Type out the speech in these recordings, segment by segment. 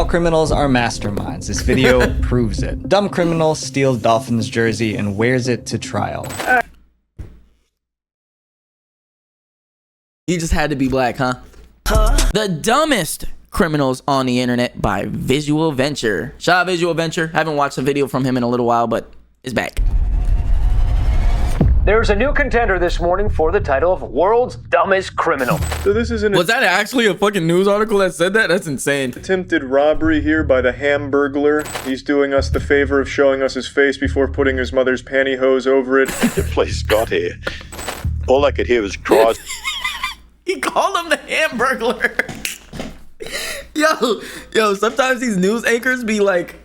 criminals are masterminds. This video proves it. Dumb criminal steals Dolphins jersey and wears it to trial. You just had to be black, huh? The dumbest criminals on the internet by Visual Venture. Shout out Visual Venture. Haven't watched a video from him in a little while, but it's back. There's a new contender this morning for the title of World's Dumbest Criminal. So this is Was that actually a fucking news article that said that? That's insane. attempted robbery here by the Hamburglar. He's doing us the favor of showing us his face before putting his mother's pantyhose over it. The police got here. All I could hear was cries. He called him the Hamburglar. Yo, sometimes these news anchors be like,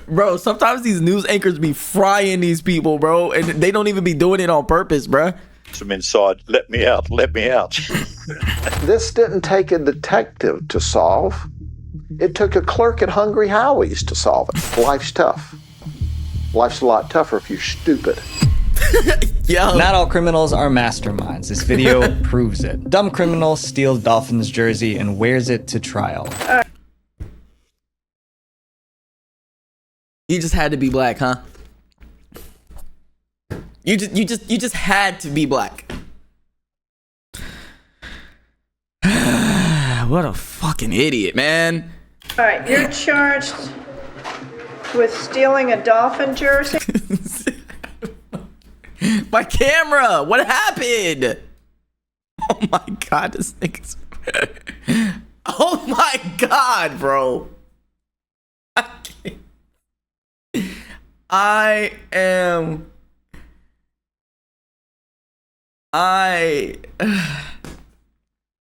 bro, sometimes these news anchors be frying these people, bro, and they don't even be doing it on purpose, bro. Some inside, let me out, let me out. This didn't take a detective to solve. It took a clerk at Hungry Howie's to solve it. Life's tough. Life's a lot tougher if you're stupid. Yo. Not all criminals are masterminds. This video proves it. Dumb criminal steals Dolphins jersey and wears it to trial. You just had to be black, huh? You just had to be black. What a fucking idiot, man. All right, you're charged with stealing a Dolphin jersey. My camera! What happened? Oh my god, this nigga's... Oh my god, bro. I can't.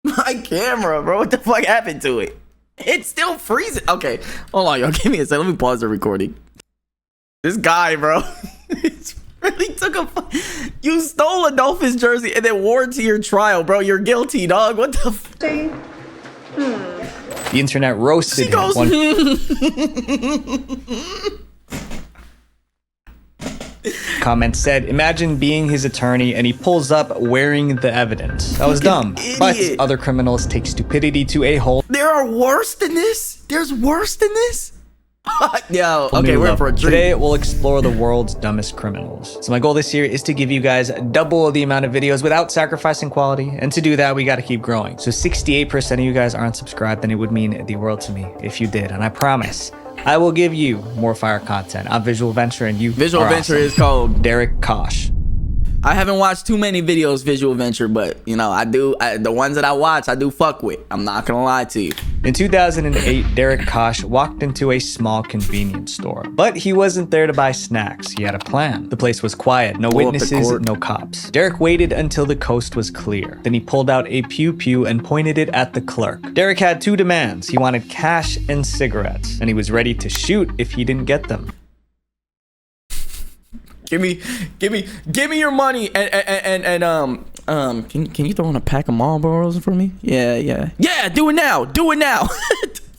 My camera, bro. What the fuck happened to it? It's still freezing. Okay, hold on, y'all. Give me a second. Let me pause the recording. This guy, bro. Really took you stole a Dolphins jersey and then wore it to your trial, bro. You're guilty, dog. What the See? The internet roasted She goes, Comment said, imagine being his attorney and he pulls up wearing the evidence. That was dumb. But idiot. other criminals take stupidity to a whole There are worse than this? There's worse than this? Yo, okay, new we're in level. for a treat. Today we'll explore the world's dumbest criminals. So my goal this year is to give you guys double the amount of videos without sacrificing quality. And to do that, we got to keep growing. So 68% of you guys aren't subscribed, and it would mean the world to me if you did. And I promise I will give you more fire content. I'm Visual Venture, and you Visual are Venture awesome. is called... Derek Kosh. I haven't watched too many videos Visual Venture, but you know, the ones that I watch, I do fuck with. I'm not gonna lie to you. In 2008, Derek Kosh walked into a small convenience store, but he wasn't there to buy snacks. He had a plan. The place was quiet, no Blow up the witnesses, court. no cops. Derek waited until the coast was clear. Then he pulled out a pew-pew and pointed it at the clerk. Derek had two demands. He wanted cash and cigarettes, and he was ready to shoot if he didn't get them. Give me your money and can you throw in a pack of Marlboros for me? Yeah, do it now.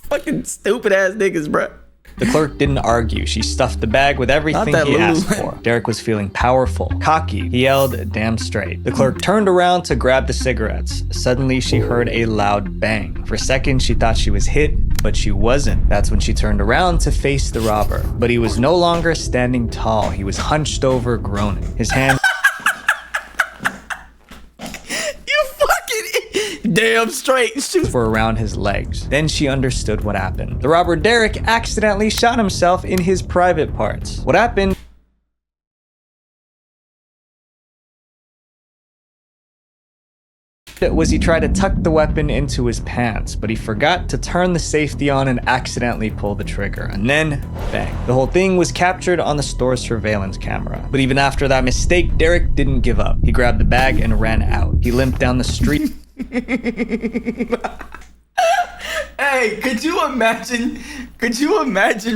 Fucking stupid ass niggas, bro. The clerk didn't argue. She stuffed the bag with everything that he Lulu. asked for. Derek was feeling powerful, cocky. He yelled, damn straight. The clerk turned around to grab the cigarettes. Suddenly, she heard a loud bang. For a second, she thought she was hit, but she wasn't. That's when she turned around to face the robber. But he was no longer standing tall. He was hunched over, groaning. His hands You fucking damn straight. Shoot. were around his legs. Then she understood what happened. The robber Derek accidentally shot himself in his private parts. What happened was he tried to tuck the weapon into his pants, but he forgot to turn the safety on and accidentally pull the trigger. And then, bang. The whole thing was captured on the store's surveillance camera. But even after that mistake, Derek didn't give up. He grabbed the bag and ran out. He limped down the street. Hey, could you imagine,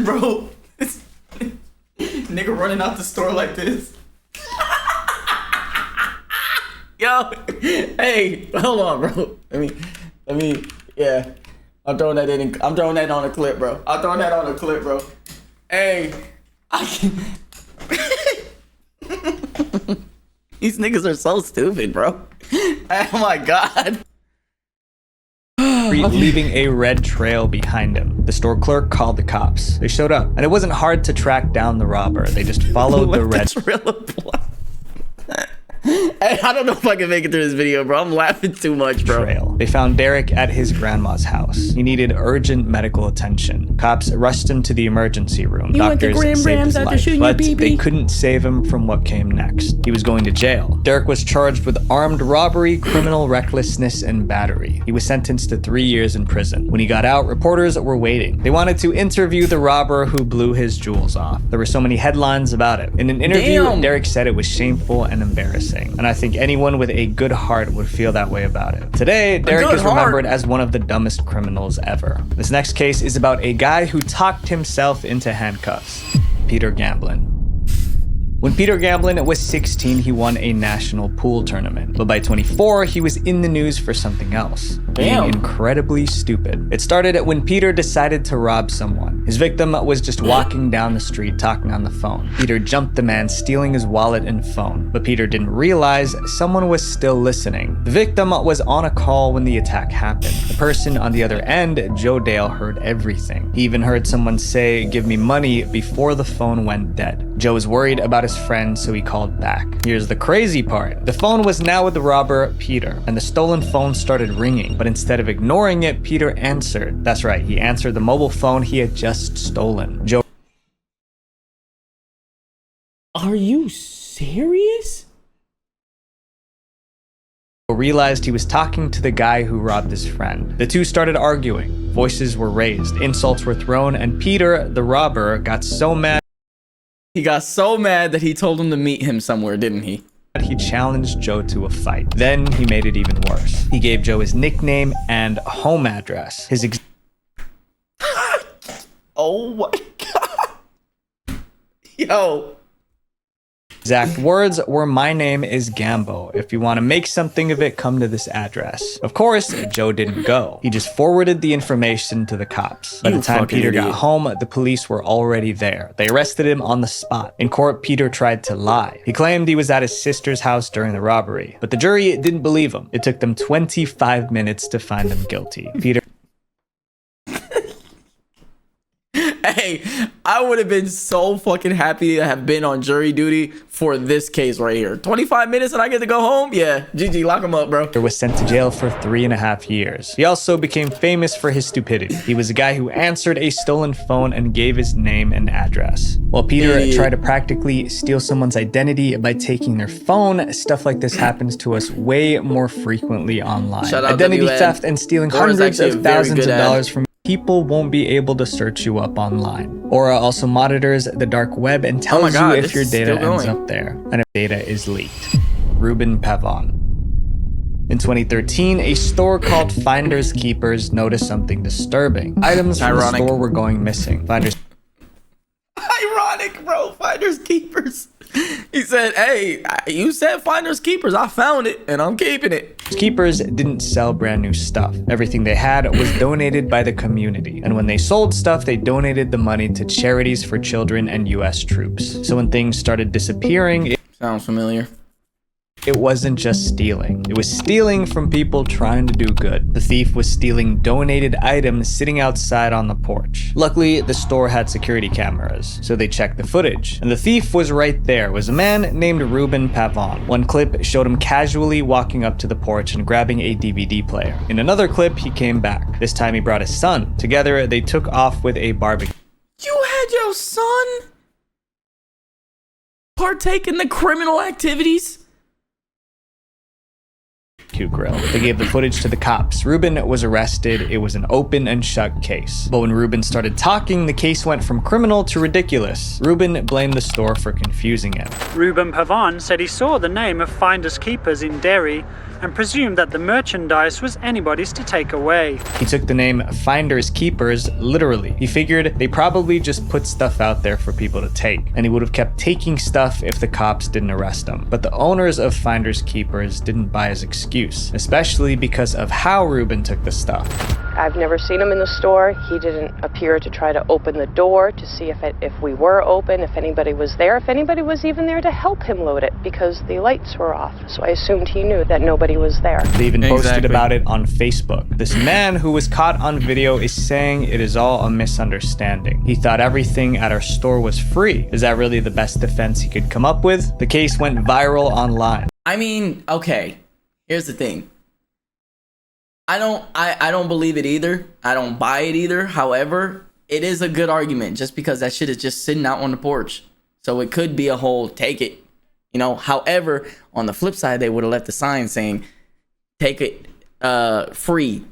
bro? This nigga running out the store like this. Yo, hey, hold on, bro. Let me, yeah. I'm throwing that on a clip, bro. Hey, I can. These niggas are so stupid, bro. Oh my god. leaving a red trail behind him. The store clerk called the cops. They showed up, and it wasn't hard to track down the robber. They just followed the red trail of blood. Hey, I don't know if I can make it through this video, bro. I'm laughing too much, bro. trail. They found Derek at his grandma's house. He needed urgent medical attention. Cops rushed him to the emergency room. Doctors saved his life, but they couldn't save him from what came next. He was going to jail. Derek was charged with armed robbery, criminal recklessness, and battery. He was sentenced to 3 years in prison. When he got out, reporters were waiting. They wanted to interview the robber who blew his jewels off. There were so many headlines about it. In an interview, Derek said it was shameful and embarrassing. And I think anyone with a good heart would feel that way about it. Today, Derek is remembered as one of the dumbest criminals ever. This next case is about a guy who talked himself into handcuffs. Peter Gamblin. When Peter Gamblin was 16, he won a national pool tournament. But by 24, he was in the news for something else. Being incredibly stupid. It started when Peter decided to rob someone. His victim was just walking down the street talking on the phone. Peter jumped the man, stealing his wallet and phone. But Peter didn't realize someone was still listening. The victim was on a call when the attack happened. The person on the other end, Joe Dale, heard everything. He even heard someone say, "Give me money," before the phone went dead. Joe was worried about his friend, so he called back. Here's the crazy part. The phone was now with the robber, Peter, and the stolen phone started ringing. But instead of ignoring it, Peter answered. That's right, he answered the mobile phone he had just stolen. Joe Are you serious? realized he was talking to the guy who robbed his friend. The two started arguing. Voices were raised, insults were thrown, and Peter, the robber, got so mad. He got so mad that he told him to meet him somewhere, didn't he? He challenged Joe to a fight. Then he made it even worse. He gave Joe his nickname and home address. His oh my god. Yo. exact words were, "My name is Gambo. If you want to make something of it, come to this address." Of course, Joe didn't go. He just forwarded the information to the cops. By the time Peter got home, the police were already there. They arrested him on the spot. In court, Peter tried to lie. He claimed he was at his sister's house during the robbery, but the jury didn't believe him. It took them 25 minutes to find him guilty. Peter Hey, I would have been so fucking happy to have been on jury duty for this case right here. 25 minutes and I get to go home? Yeah, GG, lock him up, bro. was sent to jail for 3.5 years. He also became famous for his stupidity. He was a guy who answered a stolen phone and gave his name and address. While Peter tried to practically steal someone's identity by taking their phone, stuff like this happens to us way more frequently online. Shout out Identity WN. theft and stealing hundreds of thousands of dollars from people won't be able to search you up online. Aura also monitors the dark web and tells you if your data ends up there, and if data is leaked. Ruben Pavon. In 2013, a store called Finders Keepers noticed something disturbing. Items from the store were going missing. Ironic, bro. Finders Keepers. He said, "Hey, you said Finders Keepers. I found it, and I'm keeping it." Keepers didn't sell brand new stuff. Everything they had was donated by the community. And when they sold stuff, they donated the money to charities for children and US troops. So when things started disappearing, Sounds familiar. it wasn't just stealing. It was stealing from people trying to do good. The thief was stealing donated items sitting outside on the porch. Luckily, the store had security cameras, so they checked the footage. And the thief was right there. It was a man named Ruben Pavon. One clip showed him casually walking up to the porch and grabbing a DVD player. In another clip, he came back. This time he brought his son. Together, they took off with a barbecue. You had your son partake in the criminal activities? Grill. They gave the footage to the cops. Ruben was arrested. It was an open and shut case. But when Ruben started talking, the case went from criminal to ridiculous. Ruben blamed the store for confusing him. Ruben Pavon said he saw the name of Finders Keepers in Derry and presumed that the merchandise was anybody's to take away. He took the name Finders Keepers literally. He figured they probably just put stuff out there for people to take, and he would have kept taking stuff if the cops didn't arrest him. But the owners of Finders Keepers didn't buy his excuse. excuse, especially because of how Ruben took the stuff. I've never seen him in the store. He didn't appear to try to open the door to see if we were open, if anybody was there, if anybody was even there to help him load it, because the lights were off. So I assumed he knew that nobody was there. They even posted about it on Facebook. This man who was caught on video is saying it is all a misunderstanding. He thought everything at our store was free. Is that really the best defense he could come up with? The case went viral online. I mean, okay, here's the thing. I don't believe it either. I don't buy it either. However, it is a good argument just because that shit is just sitting out on the porch. So it could be a whole take it, you know. However, on the flip side, they would have left a sign saying, take it free,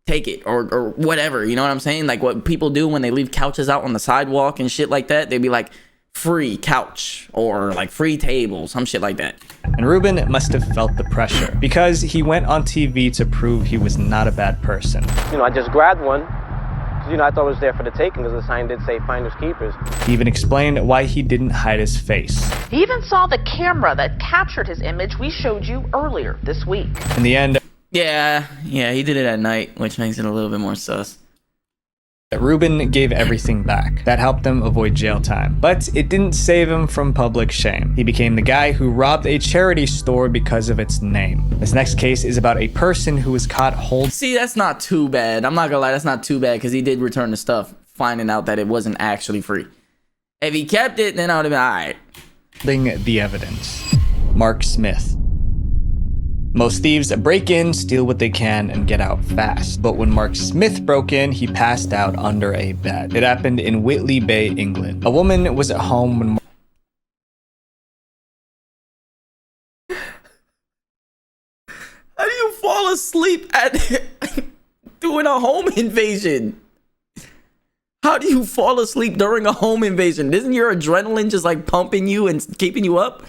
take it, or whatever. You know what I'm saying? Like what people do when they leave couches out on the sidewalk and shit like that. They'd be like, free couch or like free table, some shit like that. And Ruben must have felt the pressure because he went on TV to prove he was not a bad person. You know, I just grabbed one. You know, I thought it was there for the taking because the sign did say finders keepers. He even explained why he didn't hide his face. He even saw the camera that captured his image we showed you earlier this week. In the end, yeah, he did it at night, which makes it a little bit more sus. Ruben gave everything back. That helped them avoid jail time. But it didn't save him from public shame. He became the guy who robbed a charity store because of its name. This next case is about a person who was caught holding... See, that's not too bad. I'm not gonna lie, that's not too bad because he did return the stuff, finding out that it wasn't actually free. If he kept it, then I would have been alright. The evidence. Mark Smith. Most thieves break in, steal what they can, and get out fast. But when Mark Smith broke in, he passed out under a bed. It happened in Whitley Bay, England. A woman was at home when... How do you fall asleep at doing a home invasion? How do you fall asleep during a home invasion? Isn't your adrenaline just like pumping you and keeping you up?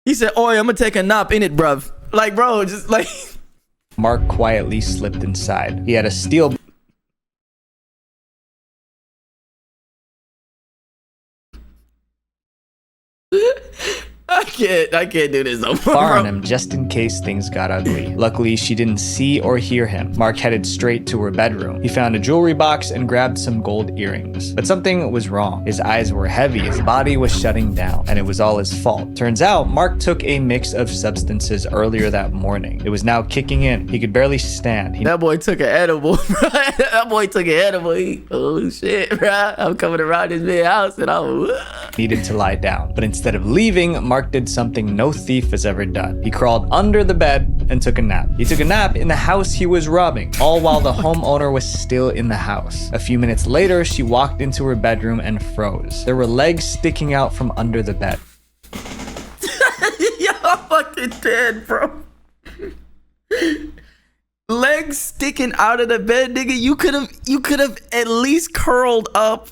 He said, "Oi, I'm gonna take a nap in it, bruv." Like, bro, just like... Mark quietly slipped inside. He had a steel... I can't do this no more, bar on him just in case things got ugly. Luckily, she didn't see or hear him. Mark headed straight to her bedroom. He found a jewelry box and grabbed some gold earrings. But something was wrong. His eyes were heavy, his body was shutting down, and it was all his fault. Turns out, Mark took a mix of substances earlier that morning. It was now kicking in. He could barely stand. That boy took an edible, bro. That boy took an edible. Oh shit, bro. I'm coming around this big house and I'm... needed to lie down. But instead of leaving, Mark did something no thief has ever done. He crawled under the bed and took a nap. He took a nap in the house he was robbing, all while the homeowner was still in the house. A few minutes later, she walked into her bedroom and froze. There were legs sticking out from under the bed. Yo, I'm fucking dead, bro. Legs sticking out of the bed, nigga. You could have at least curled up.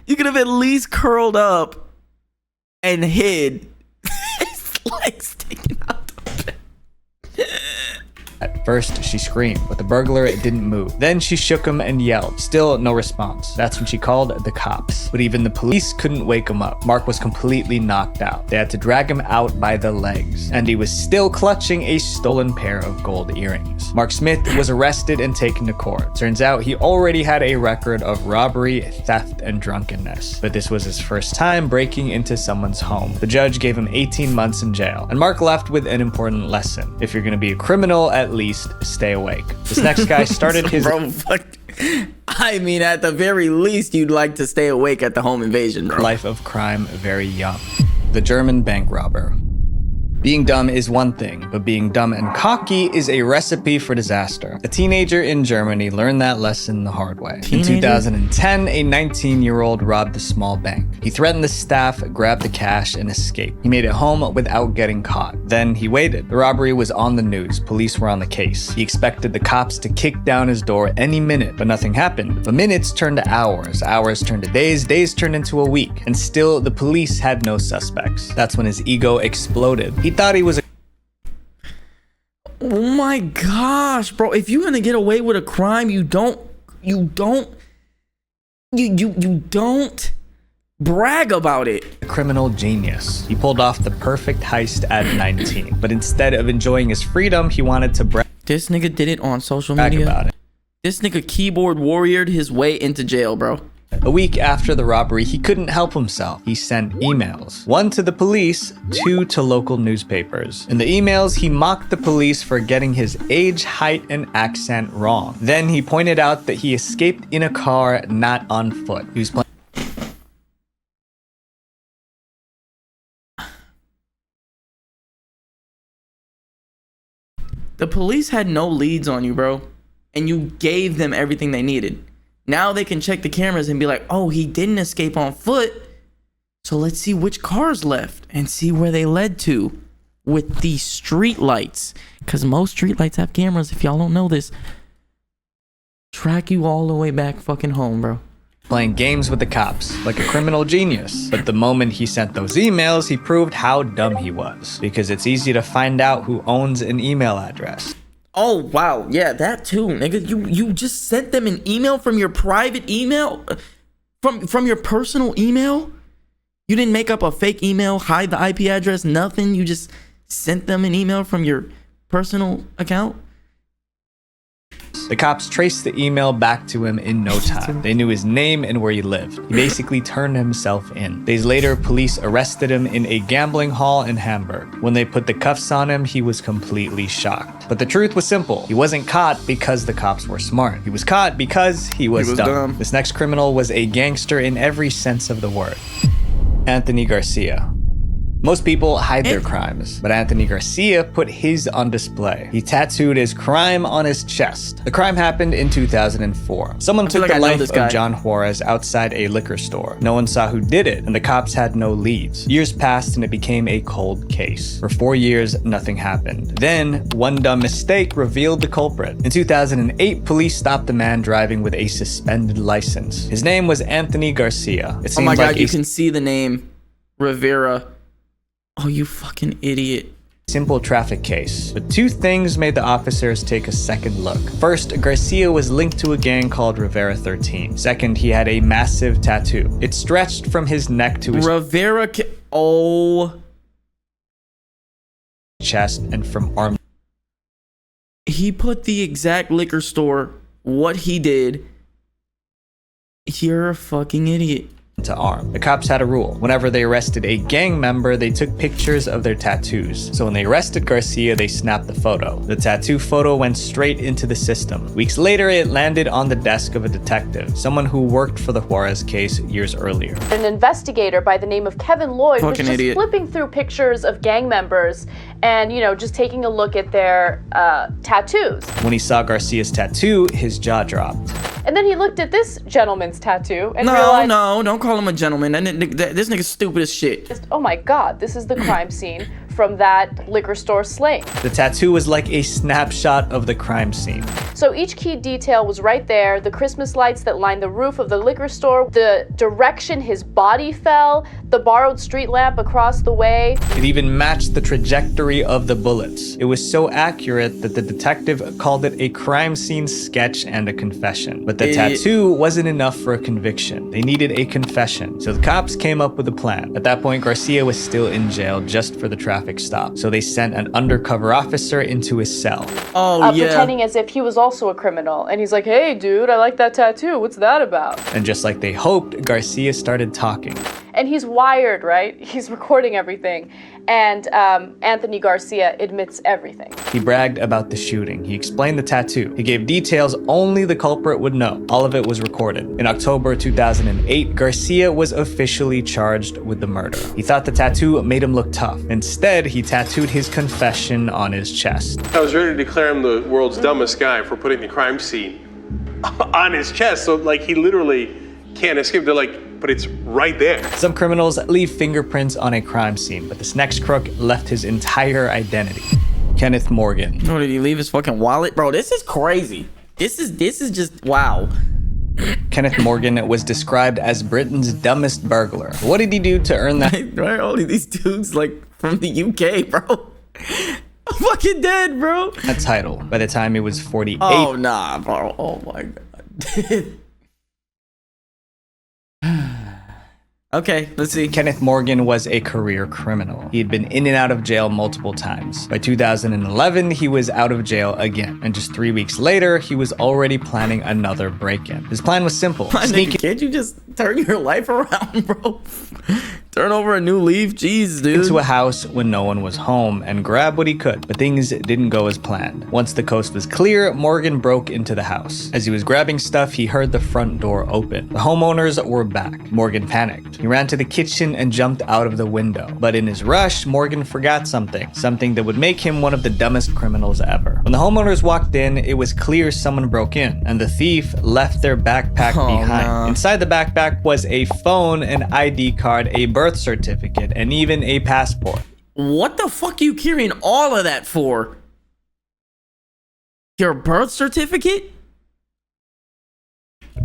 You could have at least curled up and hid. His legs sticking out the bed. At first, she screamed, but the burglar didn't move. Then she shook him and yelled. Still no response. That's when she called the cops. But even the police couldn't wake him up. Mark was completely knocked out. They had to drag him out by the legs. And he was still clutching a stolen pair of gold earrings. Mark Smith was arrested and taken to court. Turns out he already had a record of robbery, theft, and drunkenness. But this was his first time breaking into someone's home. The judge gave him 18 months in jail. And Mark left with an important lesson. If you're gonna be a criminal, at least stay awake. This next guy started his... Bro, fuck. I mean, at the very least, you'd like to stay awake at the home invasion, bro. Life of crime very young. The German bank robber. Being dumb is one thing, but being dumb and cocky is a recipe for disaster. A teenager in Germany learned that lesson the hard way. In 2010, a 19-year-old robbed a small bank. He threatened the staff, grabbed the cash, and escaped. He made it home without getting caught. Then he waited. The robbery was on the news. Police were on the case. He expected the cops to kick down his door any minute, but nothing happened. The minutes turned to hours. Hours turned to days. Days turned into a week. And still, the police had no suspects. That's when his ego exploded. He thought he was a... Oh my gosh, bro. If you're gonna get away with a crime, you don't brag about it. A criminal genius. He pulled off the perfect heist at 19. But instead of enjoying his freedom, he wanted to brag This nigga did it on social media. about it. This nigga keyboard warriored his way into jail, bro. A week after the robbery, he couldn't help himself. He sent emails. 1 to the police, 2 to local newspapers. In the emails, he mocked the police for getting his age, height, and accent wrong. Then he pointed out that he escaped in a car, not on foot. He was playing The police had no leads on you, bro. And you gave them everything they needed. Now they can check the cameras and be like, oh, he didn't escape on foot. So let's see which cars left and see where they led to with these street lights. Because most street lights have cameras. If y'all don't know this, track you all the way back fucking home, bro. playing games with the cops, like a criminal genius. But the moment he sent those emails, he proved how dumb he was, because it's easy to find out who owns an email address. Oh, wow. Yeah, that too, nigga. You just sent them an email from your private email? From your personal email? You didn't make up a fake email, hide the IP address, nothing. You just sent them an email from your personal account? The cops traced the email back to him in no time. They knew his name and where he lived. He basically turned himself in. Days later, police arrested him in a gambling hall in Hamburg. When they put the cuffs on him, he was completely shocked. But the truth was simple. He wasn't caught because the cops were smart. He was caught because he was dumb. This next criminal was a gangster in every sense of the word. Anthony Garcia. Most people hide their crimes, but Anthony Garcia put his on display. He tattooed his crime on his chest. The crime happened in 2004. Someone took the life of John Juarez outside a liquor store. No one saw who did it, and the cops had no leads. Years passed, and it became a cold case. For 4 years, nothing happened. Then, one dumb mistake revealed the culprit. In 2008, police stopped a man driving with a suspended license. His name was Anthony Garcia. Oh my God, you can see the name Rivera. Oh, you fucking idiot. Simple traffic case, but two things made the officers take a second look. First, Garcia was linked to a gang called Rivera 13. Second, he had a massive tattoo. It stretched from his neck to his chest and from arm. He put the exact liquor store, what he did. You're a fucking idiot. To arm. The cops had a rule. Whenever they arrested a gang member, they took pictures of their tattoos. So when they arrested Garcia, they snapped the photo. The tattoo photo went straight into the system. Weeks later, it landed on the desk of a detective, someone who worked for the Juarez case years earlier. An investigator by the name of Kevin Lloyd was just flipping through pictures of gang members and, you know, just taking a look at their tattoos. When he saw Garcia's tattoo, his jaw dropped. And then he looked at this gentleman's tattoo and realized... No, don't call him a gentleman. This nigga's stupid as shit. Oh my God, this is the crime scene from that liquor store slaying. The tattoo was like a snapshot of the crime scene. So each key detail was right there. The Christmas lights that lined the roof of the liquor store, the direction his body fell, the borrowed street lamp across the way. It even matched the trajectory of the bullets. It was so accurate that the detective called it a crime scene sketch and a confession. But the tattoo wasn't enough for a conviction. They needed a confession. So the cops came up with a plan. At that point, Garcia was still in jail just for the traffic stop. So they sent an undercover officer into his cell. Pretending as if he was also a criminal. And he's like, hey dude, I like that tattoo. What's that about? And just like they hoped, Garcia started talking. And he's wired, right? He's recording everything. And Anthony Garcia admits everything. He bragged about the shooting. He explained the tattoo. He gave details only the culprit would know. All of it was recorded. In October 2008, Garcia was officially charged with the murder. He thought the tattoo made him look tough. Instead, he tattooed his confession on his chest. I was ready to declare him the world's dumbest guy for putting the crime scene on his chest. So, like, he literally can't escape. They're like, but it's right there. Some criminals leave fingerprints on a crime scene, but this next crook left his entire identity. Kenneth Morgan. No, did he leave his fucking wallet? Bro, this is crazy. This is just, wow. Kenneth Morgan was described as Britain's dumbest burglar. What did he do to earn that? Right, all of these dudes like from the UK, bro. I'm fucking dead, bro. That title. By the time he was 48. Oh, nah, bro. Oh my God. Okay, let's see. Kenneth Morgan was a career criminal. He had been in and out of jail multiple times. By 2011, he was out of jail again. And just 3 weeks later, he was already planning another break-in. His plan was simple. Can't you just turn your life around, bro? Turn over a new leaf? Jeez, dude. Into a house when no one was home and grab what he could. But things didn't go as planned. Once the coast was clear, Morgan broke into the house. As he was grabbing stuff, he heard the front door open. The homeowners were back. Morgan panicked. He ran to the kitchen and jumped out of the window. But in his rush, Morgan forgot something that would make him one of the dumbest criminals ever. When the homeowners walked in, it was clear someone broke in, and the thief left their backpack behind. No. Inside the backpack was a phone, an ID card, a birth certificate, and even a passport. What the fuck are you carrying all of that for? Your birth certificate?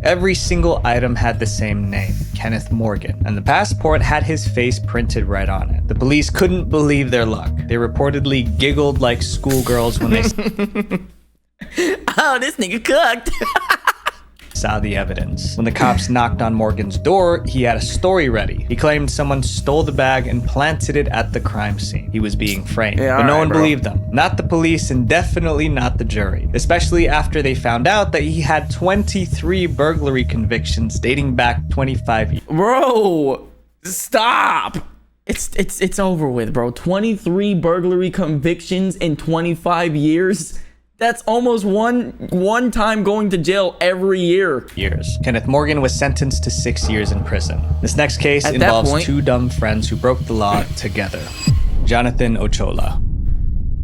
Every single item had the same name, Kenneth Morgan, and the passport had his face printed right on it. The police couldn't believe their luck. They reportedly giggled like schoolgirls when they Oh, this nigga cooked. saw the evidence. When the cops knocked on Morgan's door, he had a story ready. He claimed someone stole the bag and planted it at the crime scene. He was being framed, but no one believed them. Not the police and definitely not the jury, especially after they found out that he had 23 burglary convictions dating back 25 years. Bro, stop. It's over with, bro. 23 burglary convictions in 25 years. That's almost one time going to jail every year. Kenneth Morgan was sentenced to 6 years in prison. This next case involves two dumb friends who broke the law together. Jonathan Ochola.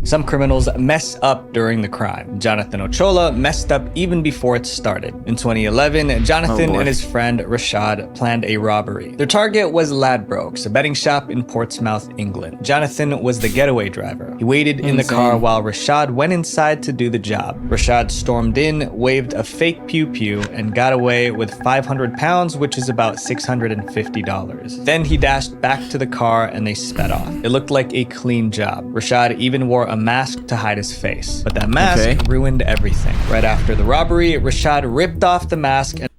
Some criminals mess up during the crime. Jonathan Ochola messed up even before it started. In 2011, Jonathan and his friend Rashad planned a robbery. Their target was Ladbrokes, a betting shop in Portsmouth, England. Jonathan was the getaway driver. He waited in the car while Rashad went inside to do the job. Rashad stormed in, waved a fake pew-pew, and got away with 500 pounds, which is about $650. Then he dashed back to the car and they sped off. It looked like a clean job. Rashad even wore a mask to hide his face, but that mask ruined everything. Right after the robbery, Rashad ripped off the mask and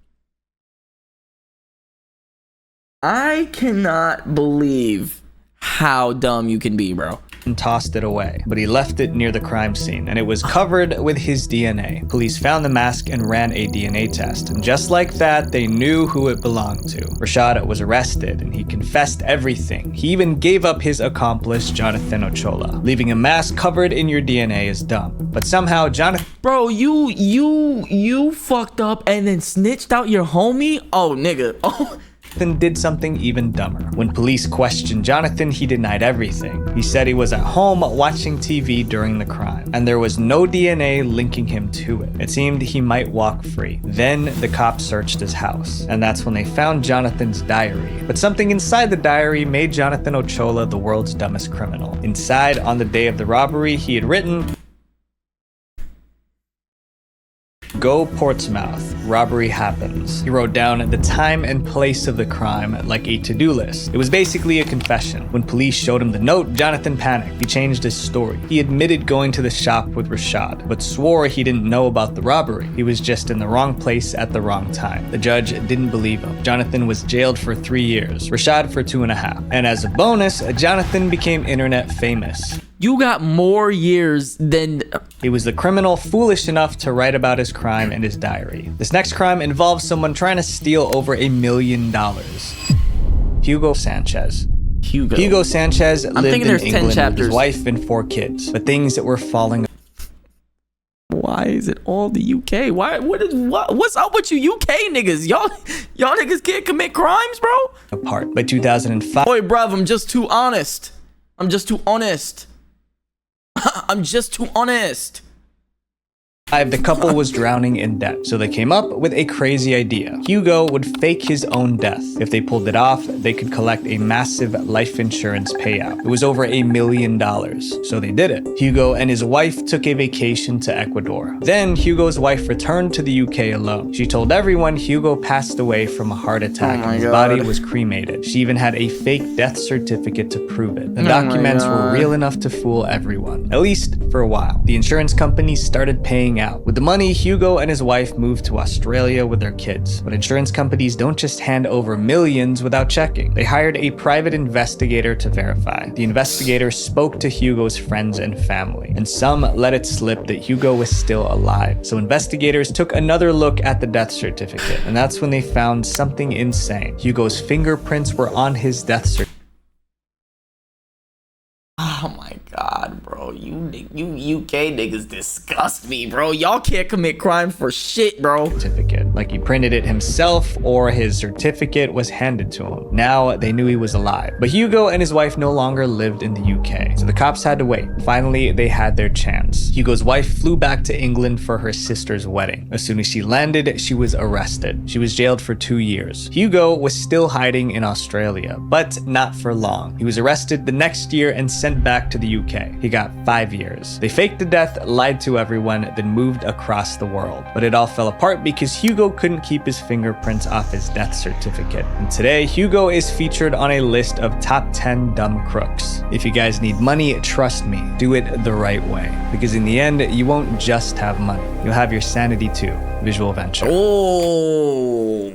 I cannot believe how dumb you can be, bro. Tossed it away, but he left it near the crime scene and it was covered with his DNA. Police found the mask and ran a DNA test, and just like that, they knew who it belonged to. Rashad was arrested and he confessed everything. He even gave up his accomplice, Jonathan Ochola. Leaving a mask covered in your DNA is dumb, but somehow Jonathan— Bro, you fucked up and then snitched out your homie? Oh, nigga. Oh. did something even dumber. When police questioned Jonathan, he denied everything. He said he was at home watching TV during the crime, and there was no DNA linking him to it. It seemed he might walk free. Then the cops searched his house, and that's when they found Jonathan's diary. But something inside the diary made Jonathan Ochola the world's dumbest criminal. Inside, on the day of the robbery, he had written, "Go Portsmouth, robbery happens." He wrote down the time and place of the crime like a to-do list. It was basically a confession. When police showed him the note, Jonathan panicked. He changed his story. He admitted going to the shop with Rashad, but swore he didn't know about the robbery. He was just in the wrong place at the wrong time. The judge didn't believe him. Jonathan was jailed for 3 years, Rashad for 2.5. And as a bonus, Jonathan became internet famous. You got more years than... He was the criminal foolish enough to write about his crime in his diary. This next crime involves someone trying to steal over $1 million. Hugo Sanchez. Hugo Sanchez lived in England with his wife and 4 kids, but things were falling. Why is it all the UK? What's up with you UK niggas? Y'all niggas can't commit crimes, bro? Apart. By 2005. Boy, bruv, I'm just too honest. I'm just too honest. The couple was drowning in debt, so they came up with a crazy idea. Hugo would fake his own death. If they pulled it off, they could collect a massive life insurance payout. It was over $1 million, so they did it. Hugo and his wife took a vacation to Ecuador. Then Hugo's wife returned to the UK alone. She told everyone Hugo passed away from a heart attack and his body was cremated. She even had a fake death certificate to prove it. The documents were real enough to fool everyone, at least for a while. The insurance company started paying moving out. With the money, Hugo and his wife moved to Australia with their kids. But insurance companies don't just hand over millions without checking. They hired a private investigator to verify. The investigator spoke to Hugo's friends and family, and some let it slip that Hugo was still alive. So investigators took another look at the death certificate, and that's when they found something insane. Hugo's fingerprints were on his death certificate. Oh my god, bro. You UK niggas disgust me, bro. Y'all can't commit crimes for shit, bro. Certificate. Like he printed it himself or his certificate was handed to him. Now they knew he was alive. But Hugo and his wife no longer lived in the UK, so the cops had to wait. Finally, they had their chance. Hugo's wife flew back to England for her sister's wedding. As soon as she landed, she was arrested. She was jailed for 2 years. Hugo was still hiding in Australia, but not for long. He was arrested the next year and sent back to the UK. He got 5 years. They faked the death, lied to everyone, then moved across the world. But it all fell apart because Hugo couldn't keep his fingerprints off his death certificate. And today, Hugo is featured on a list of top 10 dumb crooks. If you guys need money, trust me, do it the right way. Because in the end, you won't just have money. You'll have your sanity too. Visual Venture. Oh,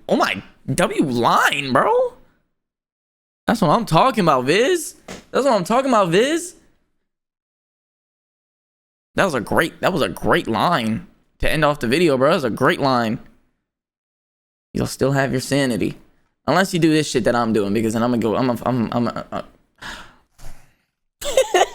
oh my, W line, bro. That's what I'm talking about, Viz. That's what I'm talking about, Viz. That was a great line to end off the video, bro. That was a great line. You'll still have your sanity. Unless you do this shit that I'm doing, because then I'm gonna go,